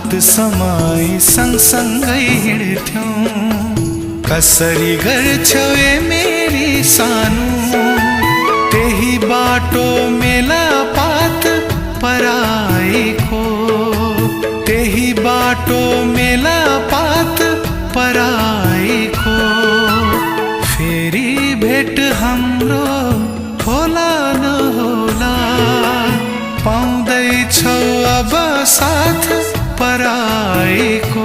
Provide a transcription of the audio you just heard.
हात समाई सँगसँगै हिँड्थ्यौं। कसरी गर्छौ ए मेरी सानो, त्यही बाटो मेलापात पराईको, त्यही बाटो मेलापात पराईको। फेरि भेट हाम्रो होला नहोला, पाउँदैछौ अब साथ पराईको।